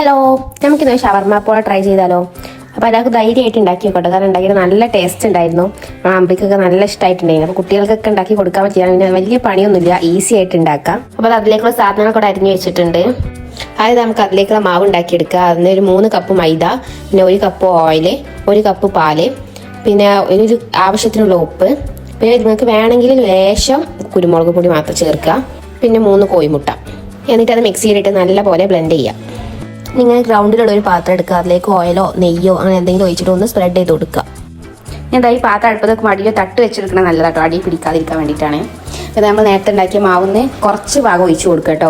Hello, നമുക്കിന്ന് ഷവർമ്മ പോലെ try ചെയ്താലോ? അപ്പോൾ അതൊക്കെ ധൈര്യമായിട്ട് ഉണ്ടാക്കി നോക്കട്ടെ. കാരണം ഉണ്ടാക്കിയിട്ട് നല്ല ടേസ്റ്റ് ഉണ്ടായിരുന്നു. അമ്പിക്കൊക്കെ നല്ല ഇഷ്ടമായിട്ടുണ്ടായിരുന്നു. അപ്പോൾ കുട്ടികൾക്കൊക്കെ ഉണ്ടാക്കി കൊടുക്കാൻ പറ്റിയ വലിയ പണിയൊന്നുമില്ല, ഈസി ആയിട്ട് ഉണ്ടാക്കാം. അപ്പോൾ അതിലേക്കുള്ള സാധനങ്ങളൊക്കെ അരിഞ്ഞു വെച്ചിട്ടുണ്ട്. അതായത് നമുക്ക് അതിലേക്കുള്ള മാവ് ഉണ്ടാക്കിയെടുക്കുക. അതിന് ഒരു 3 കപ്പ് മൈദ, പിന്നെ 1 കപ്പ് ഓയിൽ, 1 കപ്പ് പാല്, പിന്നെ ഒരു ആവശ്യത്തിനുള്ള ഉപ്പ്, പിന്നെ നിങ്ങൾക്ക് വേണമെങ്കിൽ ലേശം കുരുമുളക് പൊടി മാത്രം ചേർക്കുക, പിന്നെ 3 കോഴിമുട്ട. എന്നിട്ട് അത് മിക്സിയിലിട്ട് നല്ലപോലെ ബ്ലെൻഡ് ചെയ്യുക. നിങ്ങൾ ഗ്രൗണ്ടിലുള്ള ഒരു പാത്രം എടുക്കുക. അതിലേക്ക് ഓയിലോ നെയ്യോ അങ്ങനെ എന്തെങ്കിലും ഒഴിച്ചിട്ട് ഒന്ന് സ്പ്രെഡ് ചെയ്ത് കൊടുക്കുക. എന്താ ഈ പാത്രം അടുപ്പത്തൊക്കെ മടിയോ തട്ട് വെച്ചെടുക്കണം, നല്ലതാട്ടോ, അടി പിടിക്കാതിരിക്കാൻ വേണ്ടിയിട്ടാണ്. അപ്പോൾ നമ്മൾ നേരത്തെ ഉണ്ടാക്കിയ മാവിന്ന് കുറച്ച് ഭാഗം ഒഴിച്ചു കൊടുക്കുക കേട്ടോ.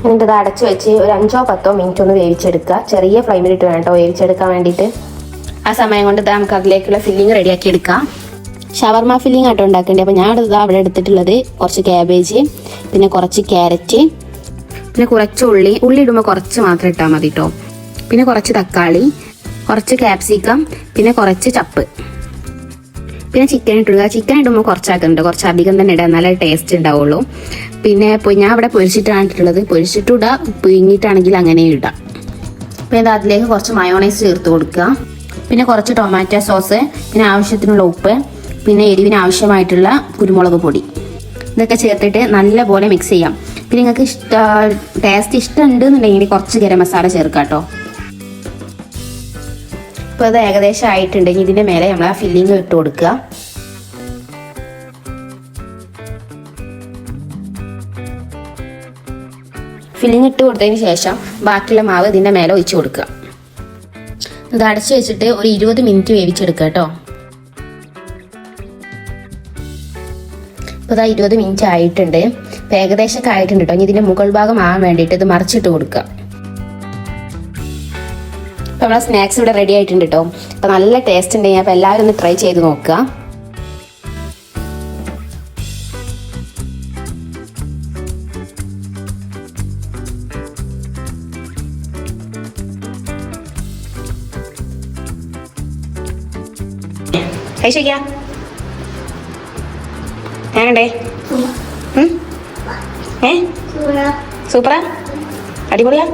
എന്നിട്ട് ഇത് അടച്ചു വെച്ച് ഒരു 5-10 മിനിറ്റ് ഒന്ന് വേവിച്ചെടുക്കുക. ചെറിയ ഫ്ലെയിമിലിട്ട് വേണം കേട്ടോ വേവിച്ചെടുക്കാൻ വേണ്ടിയിട്ട്. ആ സമയം കൊണ്ട് നമുക്ക് അതിലേക്കുള്ള ഫില്ലിങ് റെഡിയാക്കി എടുക്കാം. ഷവർമ ഫില്ലിങ് ആട്ടോ ഉണ്ടാക്കേണ്ടത്. അപ്പോൾ ഞാൻ അവിടെ എടുത്തിട്ടുള്ളത് കുറച്ച് ക്യാബേജ്, പിന്നെ കുറച്ച് ക്യാരറ്റ്, പിന്നെ കുറച്ച് ഉള്ളി ഇടുമ്പോൾ കുറച്ച് മാത്രം ഇട്ടാൽ മതി കേട്ടോ. പിന്നെ കുറച്ച് തക്കാളി, കുറച്ച് ക്യാപ്സിക്കം, പിന്നെ കുറച്ച് ചപ്പ്, പിന്നെ ചിക്കൻ ഇട്ടിടുക. ചിക്കൻ ഇടുമ്പോൾ കുറച്ചാക്കുന്നുണ്ട്, കുറച്ച് അധികം തന്നെ ഇടുക, എന്നാലേ ടേസ്റ്റ് ഉണ്ടാവുള്ളൂ. പിന്നെ ഞാൻ ഇവിടെ പൊരിച്ചിട്ടാണ് ഇട്ടിട്ടുള്ളത്. പൊരിച്ചിട്ടിടുക, പുഴുങ്ങിയിട്ടാണെങ്കിൽ അങ്ങനെ ഇടാം. പിന്നെ അതിലേക്ക് കുറച്ച് മയോണൈസ് ചേർത്ത് കൊടുക്കുക, പിന്നെ കുറച്ച് ടൊമാറ്റോ സോസ്, പിന്നെ ആവശ്യത്തിനുള്ള ഉപ്പ്, പിന്നെ എരിവിന് ആവശ്യമായിട്ടുള്ള കുരുമുളക് പൊടി, ഇതൊക്കെ ചേർത്തിട്ട് നല്ലപോലെ മിക്സ് ചെയ്യാം. പിന്നെ നിങ്ങൾക്ക് ടേസ്റ്റ് ഇഷ്ടമുണ്ട് എന്നുണ്ടെങ്കിൽ കുറച്ച് ഗരം മസാല ചേർക്കാം കേട്ടോ. ഇപ്പോൾ ഇത് ഏകദേശം ആയിട്ടുണ്ടെങ്കിൽ ഇതിൻ്റെ മേലെ നമ്മൾ ആ ഫില്ലിങ് ഇട്ട് കൊടുക്കുക. ഫില്ലിങ് ഇട്ട് കൊടുത്തതിന് ശേഷം ബാക്കിയുള്ള മാവ് ഇതിൻ്റെ മേലെ ഒഴിച്ചു കൊടുക്കുക. ഇത് അടച്ചു വെച്ചിട്ട് ഒരു 20 മിനിറ്റ് വേവിച്ചെടുക്കുക കേട്ടോ. ഇപ്പോൾ ഇതാ 20 മിനിറ്റ് ആയിട്ടുണ്ട്. ഇപ്പം ഏകദേശമൊക്കെ ആയിട്ടുണ്ട് കേട്ടോ. ഇനി ഇതിൻ്റെ മുകൾ ഭാഗം ആകാൻ വേണ്ടിയിട്ട് ഇത് മറിച്ചിട്ട് കൊടുക്കുക. അപ്പോൾ നമ്മളെ സ്നാക്സ് ഇവിടെ റെഡി ആയിട്ടുണ്ട് കേട്ടോ. അപ്പോൾ നല്ല ടേസ്റ്റ് ഉണ്ടെങ്കിൽ അപ്പോൾ എല്ലാവരും ഒന്ന് ട്രൈ ചെയ്ത് നോക്കുക. കഴിച്ചിരിക്കാം. ഞാനുണ്ടേ സൂപ്പറാ, അടിപൊളിയാ.